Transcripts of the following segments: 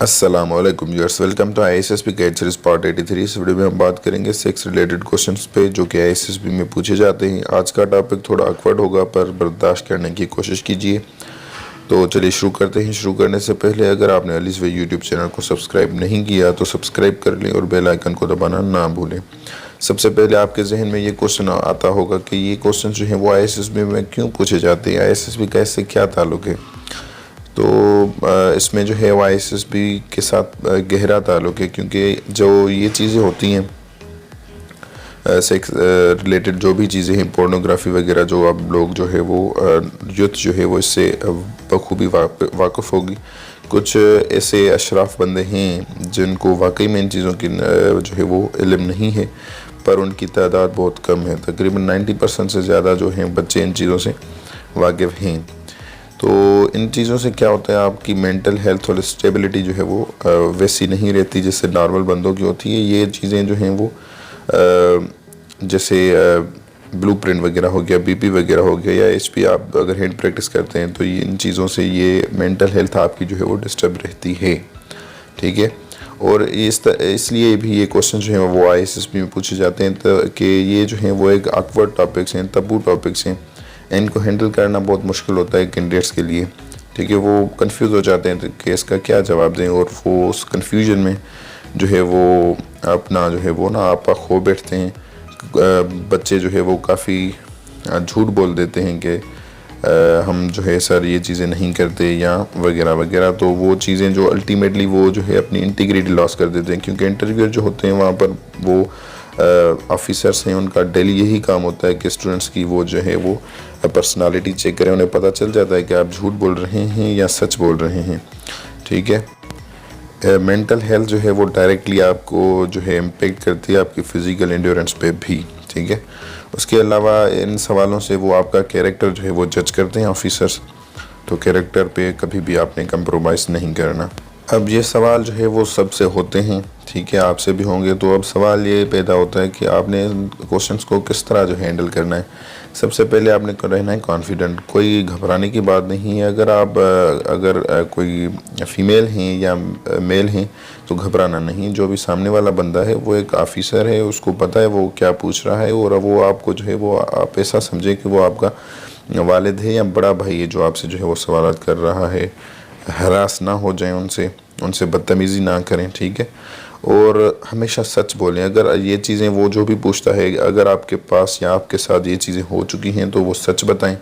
अस्सलामुअलैकुम viewers, welcome to ISSB guide series part 83। इस video में हम बात करेंगे सेक्स रिलेटेड क्वेश्चंस पे जो कि आईएसएसबी में पूछे जाते हैं। आज का टॉपिक थोड़ा ऑकवर्ड होगा पर बर्दाश्त करने की कोशिश कीजिए। तो चलिए शुरू करते हैं। शुरू करने से पहले अगर आपने अलीस वे यूट्यूब चैनल को सब्सक्राइब नहीं किया तो सब्सक्राइब कर लें और बेल आइकन को दबाना ना भूलें। सबसे पहले आपके जहन में ये क्वेश्चन आता होगा कि ये क्वेश्चन जो है वो आईएसएसबी में क्यों पूछे जाते हैं, आईएसएसबी का इससे क्या ताल्लुक है। तो इसमें जो है वो आईएसएसबी के साथ गहरा ताल्लुक है, क्योंकि जो ये चीज़ें होती हैं सेक्स रिलेटेड जो भी चीज़ें हैं, पोर्नोग्राफी वगैरह, जो अब लोग जो है वो यूथ जो है वो इससे बखूबी वाकिफ़ होगी। कुछ ऐसे अशराफ बंदे हैं जिनको वाकई में इन चीज़ों की जो है वो इल्म नहीं है, पर उनकी तादाद बहुत कम है। तकरीबन 90% से ज़्यादा जो हैं बच्चे इन चीज़ों से वाकिफ़ हैं। तो इन चीज़ों से क्या होता है, आपकी मेंटल हेल्थ और स्टेबिलिटी जो है वो वैसी नहीं रहती जैसे नॉर्मल बंदों की होती है। ये चीज़ें जो हैं वो जैसे ब्लूप्रिंट वगैरह हो गया, बीपी वगैरह हो गया, या एचपी आप अगर हैंड प्रैक्टिस करते हैं तो ये इन चीज़ों से ये मेंटल हेल्थ आपकी जो है वो डिस्टर्ब रहती है। ठीक है, और इसलिए भी ये क्वेश्चन जो हैं वो आईएसएसबी में पूछे जाते हैं कि ये जो हैं वो एक ऑकवर्ड टॉपिक्स हैं, तबू टॉपिक्स हैं। इनको हैंडल करना बहुत मुश्किल होता है कैंडिडेट्स के लिए। ठीक है, वो कंफ्यूज हो जाते हैं कि इसका क्या जवाब दें, और वो उस कंफ्यूजन में जो है वो अपना जो है वो ना आपा खो बैठते हैं। बच्चे जो है वो काफ़ी झूठ बोल देते हैं कि हम जो है सर ये चीज़ें नहीं करते या वगैरह वगैरह। तो वो चीज़ें जो अल्टीमेटली वो जो है अपनी इंटीग्रिटी लॉस कर देते हैं, क्योंकि इंटरव्यूअर जो होते हैं वहाँ पर वो ऑफिसर्स हैं, उनका डेली यही काम होता है कि स्टूडेंट्स की वो जो है वो पर्सनालिटी चेक करें। उन्हें पता चल जाता है कि आप झूठ बोल रहे हैं या सच बोल रहे हैं। ठीक है, मेंटल हेल्थ जो है वो डायरेक्टली आपको जो है इम्पेक्ट करती है आपकी फ़िज़िकल एंड्योरेंस पे भी। ठीक है, उसके अलावा इन सवालों से वो आपका कैरेक्टर जो है वो जज करते हैं ऑफिसर्स। तो कैरेक्टर पे कभी भी आपने कंप्रोमाइज़ नहीं करना। अब ये सवाल जो है वो सबसे होते हैं, ठीक है, आपसे भी होंगे। तो अब सवाल ये पैदा होता है कि आपने क्वेश्चंस को किस तरह जो हैंडल करना है। सबसे पहले आपने रहना है कॉन्फिडेंट, कोई घबराने की बात नहीं है। अगर कोई फीमेल हैं या मेल हैं तो घबराना नहीं। जो भी सामने वाला बंदा है वो एक ऑफिसर है, उसको पता है वो क्या पूछ रहा है, और वो आपको जो है वो आप ऐसा समझें कि वो आपका वालिद है या बड़ा भाई है जो आपसे जो है वो सवाल कर रहा है। हरास ना हो जाए उनसे बदतमीज़ी ना करें। ठीक है, और हमेशा सच बोलें। अगर ये चीज़ें वो जो भी पूछता है, अगर आपके पास या आपके साथ ये चीज़ें हो चुकी हैं तो वो सच बताएं।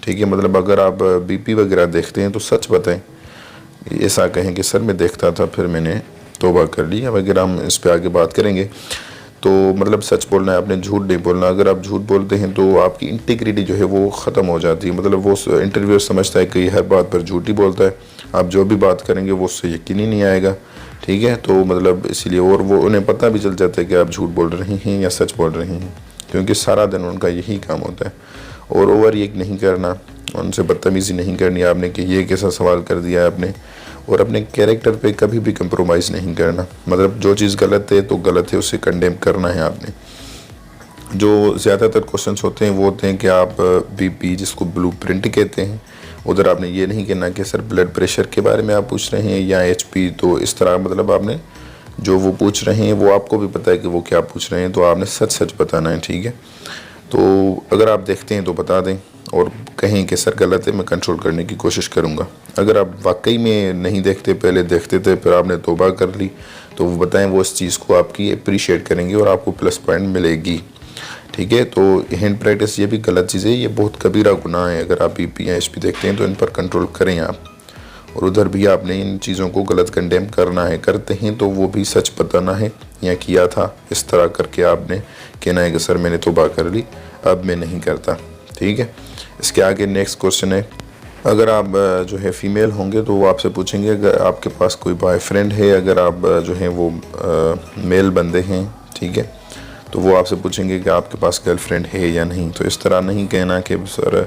ठीक है, मतलब अगर आप बीपी वगैरह देखते हैं तो सच बताएं। ऐसा कहें कि सर मैं देखता था फिर मैंने तौबा कर ली वगैरह। हम इस पर आगे बात करेंगे। तो मतलब सच बोलना है, आपने झूठ नहीं बोलना। अगर आप झूठ बोलते हैं तो आपकी इंटीग्रिटी जो है वो ख़त्म हो जाती है। मतलब वो इंटरव्यूअर समझता है कि हर बात पर झूठ ही बोलता है, आप जो भी बात करेंगे वो उससे यकीन ही नहीं आएगा। ठीक है, तो मतलब इसीलिए, और वो उन्हें पता भी चल जाता है कि आप झूठ बोल रहे हैं या सच बोल रहे हैं, क्योंकि सारा दिन उनका यही काम होता है। और ओवर रिएक्ट नहीं करना, उनसे बदतमीज़ी नहीं करनी आपने कि ये कैसा सवाल कर दिया है आपने। और अपने कैरेक्टर पे कभी भी कंप्रोमाइज़ नहीं करना। मतलब जो चीज़ गलत है तो गलत है, उसे कंडेम करना है आपने। जो ज़्यादातर क्वेश्चंस होते हैं वो होते हैं कि आप बीपी, जिसको ब्लूप्रिंट कहते हैं, उधर आपने ये नहीं कहना कि सर ब्लड प्रेशर के बारे में आप पूछ रहे हैं या एचपी। तो इस तरह मतलब आपने जो वो पूछ रहे हैं वो आपको भी पता है कि वो क्या पूछ रहे हैं, तो आपने सच सच बताना है। ठीक है, तो अगर आप देखते हैं तो बता दें और कहें कि सर गलत है, मैं कंट्रोल करने की कोशिश करूँगा। अगर आप वाकई में नहीं देखते, पहले देखते थे फिर आपने तौबा कर ली, तो वो बताएं, वो इस चीज़ को आपकी अप्रिशिएट करेंगे और आपको प्लस पॉइंट मिलेगी। ठीक है, तो हैंड प्रैक्टिस ये भी गलत चीज़ है, ये बहुत कबीरा गुनाह है। अगर आप बीपी या एचपी देखते हैं तो इन पर कंट्रोल करें आप। और उधर भी आपने इन चीज़ों को गलत कंडेम करना है। करते हैं तो वो भी सच बताना है, या किया था इस तरह करके आपने कहना है कि सर मैंने तौबा कर ली, अब मैं नहीं करता। ठीक है, इसके आगे नेक्स्ट क्वेश्चन है, अगर आप जो है फीमेल होंगे तो वो आपसे पूछेंगे अगर आपके पास कोई बॉयफ्रेंड है। अगर आप जो है वो मेल बंदे हैं, ठीक है, तो वो आपसे पूछेंगे कि आपके पास गर्लफ्रेंड है या नहीं। तो इस तरह नहीं कहना कि सर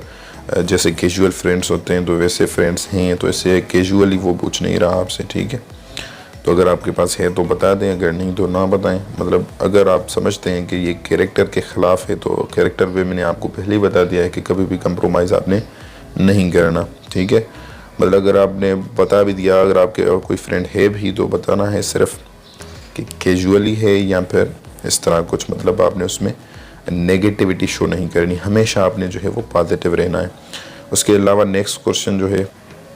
जैसे कैजुअल फ्रेंड्स होते हैं तो वैसे फ्रेंड्स हैं, तो ऐसे कैजुअली वो पूछ नहीं रहा आपसे। ठीक है, तो अगर आपके पास है तो बता दें, अगर नहीं तो ना बताएं। मतलब अगर आप समझते हैं कि ये कैरेक्टर के ख़िलाफ़ है तो कैरेक्टर पे मैंने आपको पहले ही बता दिया है कि कभी भी कंप्रोमाइज़ आपने नहीं करना। ठीक है, मतलब अगर आपने बता भी दिया, अगर आपके और कोई फ्रेंड है भी तो बताना है सिर्फ कि कैजुअली है या फिर इस तरह कुछ, मतलब आपने उसमें नेगेटिविटी शो नहीं करनी, हमेशा आपने जो है वो पॉजिटिव रहना है। उसके अलावा नेक्स्ट क्वेश्चन जो है,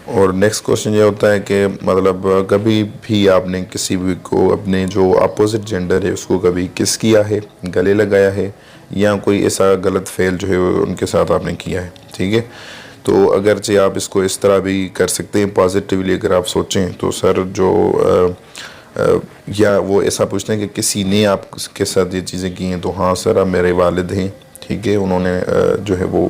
और नेक्स्ट क्वेश्चन ये होता है कि मतलब कभी भी आपने किसी भी को अपने जो अपोजिट जेंडर है उसको कभी किस किया है, गले लगाया है, या कोई ऐसा गलत फेल जो है उनके साथ आपने किया है, ठीक है। तो अगरचे आप इसको इस तरह भी कर सकते हैं पॉजिटिवली अगर आप सोचें तो सर जो या वो ऐसा पूछते हैं कि किसी ने आपके साथ ये चीज़ें की हैं, तो हाँ सर आप मेरे वालिद हैं, ठीक है, उन्होंने जो है वो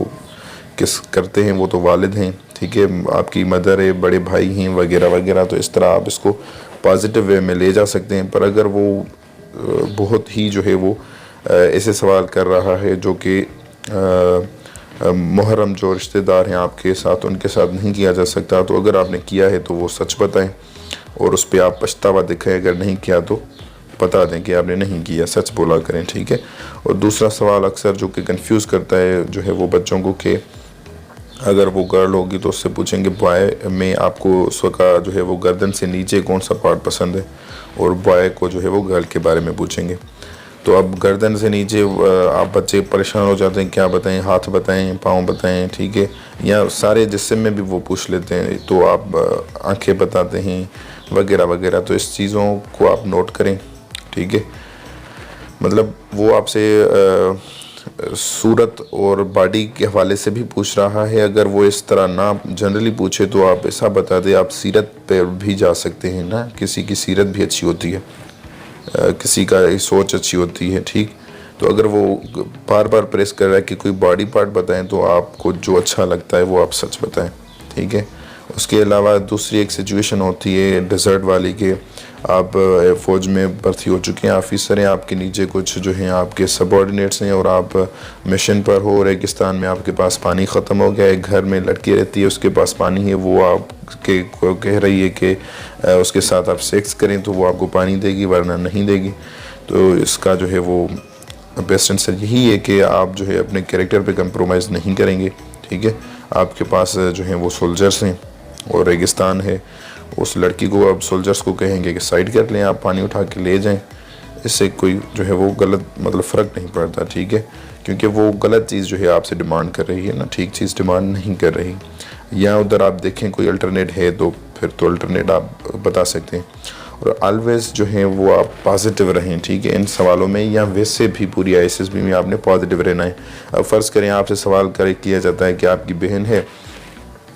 किस करते हैं, वो तो वालिद हैं, ठीक है, आपकी मदर है, बड़े भाई हैं वगैरह वगैरह। तो इस तरह आप इसको पॉजिटिव वे में ले जा सकते हैं। पर अगर वो बहुत ही जो है वो ऐसे सवाल कर रहा है जो कि मुहर्रम जो रिश्तेदार हैं आपके साथ, उनके साथ नहीं किया जा सकता, तो अगर आपने किया है तो वो सच बताएं और उस पर आप पछतावा दिखाएं। अगर नहीं किया तो बता दें कि आपने नहीं किया, सच बोला करें, ठीक है। और दूसरा सवाल अक्सर जो कि कंफ्यूज करता है जो है वो बच्चों को, कि अगर वो गर्ल होगी तो उससे पूछेंगे बॉय में आपको उस वक्त जो है वो गर्दन से नीचे कौन सा पार्ट पसंद है, और बॉय को जो है वो गर्ल के बारे में पूछेंगे। तो अब गर्दन से नीचे आप बच्चे परेशान हो जाते हैं, क्या बताएं, हाथ बताएं, पाँव बताएं, ठीक है, या सारे जिस्म में भी वो पूछ लेते हैं, तो आप आंखें बताते हैं वगैरह वगैरह। तो इस चीज़ों को आप नोट करें, ठीक है। मतलब वो आपसे सूरत और बॉडी के हवाले से भी पूछ रहा है। अगर वो इस तरह ना जनरली पूछे तो आप ऐसा बता दें, आप सीरत पे भी जा सकते हैं ना, किसी की सीरत भी अच्छी होती है, किसी का सोच अच्छी होती है, ठीक। तो अगर वो बार बार प्रेस कर रहा है कि कोई बॉडी पार्ट बताएं, तो आपको जो अच्छा लगता है वो आप सच बताएं, ठीक है। उसके अलावा दूसरी एक सिचुएशन होती है डेजर्ट वाली, के आप फ़ौज में भर्ती हो चुके हैं, ऑफिसर हैं, आपके नीचे कुछ जो हैं आपके सबॉर्डिनेट्स हैं, और आप मिशन पर हो, रेगिस्तान में आपके पास पानी ख़त्म हो गया है, घर में लड़की रहती है उसके पास पानी है, वो आपके को कह रही है कि उसके साथ आप सेक्स करें तो वो आपको पानी देगी वरना नहीं देगी। तो इसका जो है वो बेस्ट आंसर यही है कि आप जो है अपने कैरेक्टर पे कंप्रोमाइज़ नहीं करेंगे, ठीक है। आपके पास जो है वो सोल्जर्स हैं और रेगिस्तान है, उस लड़की को अब सोल्जर्स को कहेंगे कि साइड कर लें, आप पानी उठा के ले जाएं। इससे कोई जो है वो गलत मतलब फ़र्क नहीं पड़ता, ठीक है, क्योंकि वो गलत चीज़ जो है आपसे डिमांड कर रही है ना, ठीक चीज़ डिमांड नहीं कर रही। या उधर आप देखें कोई अल्टरनेट है तो फिर तो अल्टरनेट आप बता सकते हैं। और ऑलवेज़ जो है वो आप पॉजिटिव रहें, ठीक है, इन सवालों में, या वैसे भी पूरी ISSB में आपने पॉजिटिव रहना है। अब फ़र्ज़ करें आपसे सवाल किया जाता है कि आपकी बहन है,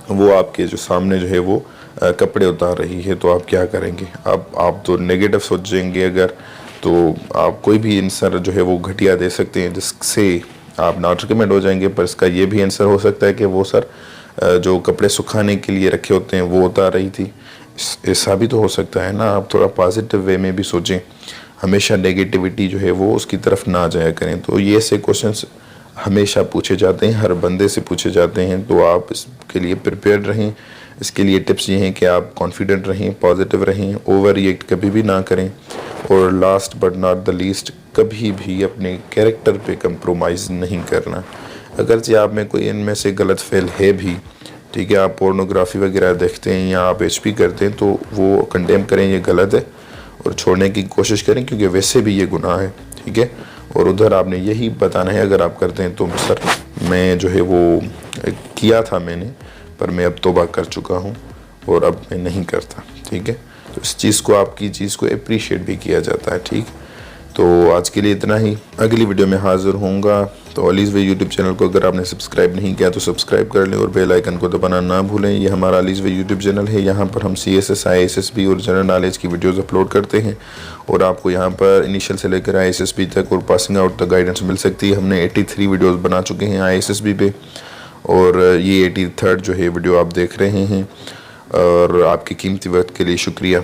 वो आपके जो सामने जो है वो कपड़े उतार रही है, तो आप क्या करेंगे? आप तो नेगेटिव सोचेंगे अगर, तो आप कोई भी आंसर जो है वो घटिया दे सकते हैं जिससे आप नॉट रिकमेंड हो जाएंगे। पर इसका ये भी आंसर हो सकता है कि वो सर जो कपड़े सुखाने के लिए रखे होते हैं वो उतार रही थी, ऐसा भी तो हो सकता है ना। आप थोड़ा पॉजिटिव वे में भी सोचें, हमेशा नेगेटिविटी जो है वो उसकी तरफ ना जाया करें। तो ये ऐसे क्वेश्चंस हमेशा पूछे जाते हैं, हर बंदे से पूछे जाते हैं, तो आप इसके लिए प्रिपेयर्ड रहें। इसके लिए टिप्स ये हैं कि आप कॉन्फिडेंट रहें, पॉजिटिव रहें, ओवर रिएक्ट कभी भी ना करें, और last but not the least कभी भी अपने कैरेक्टर पे कंप्रोमाइज़ नहीं करना। अगरचे आप में कोई इनमें से गलत फेल है भी, ठीक है, आप पोर्नोग्राफी वगैरह देखते हैं या आप HP करते हैं, तो वो कंडेम करें, ये गलत है, और छोड़ने की कोशिश करें, क्योंकि वैसे भी ये गुनाह है, ठीक है। और उधर आपने यही बताना है अगर आप करते हैं तो सर मैं जो है वो किया था मैंने, पर मैं अब तौबा कर चुका हूँ और अब मैं नहीं करता, ठीक है। तो इस चीज़ को, आपकी चीज़ को अप्रिशिएट भी किया जाता है, ठीक। तो आज के लिए इतना ही, अगली वीडियो में हाज़िर होऊंगा। तो अलीज़ वे यूट्यूब चैनल को अगर आपने सब्सक्राइब नहीं किया तो सब्सक्राइब कर लें और बेल आइकन को दबाना ना भूलें। ये हमारा अलीज़ वे यूट्यूब चैनल है, यहाँ पर हम CSS ISSB और जनरल नॉलेज की वीडियोज़ अपलोड करते हैं, और आपको यहाँ पर इनिशियल से लेकर ISSB तक और पासिंग आउट तक गाइडेंस मिल सकती है। हमने 83 वीडियोज़ बना चुके हैं ISSB पे, और ये 83rd जो है वीडियो आप देख रहे हैं, और आपकी कीमती वक्त के लिए शुक्रिया।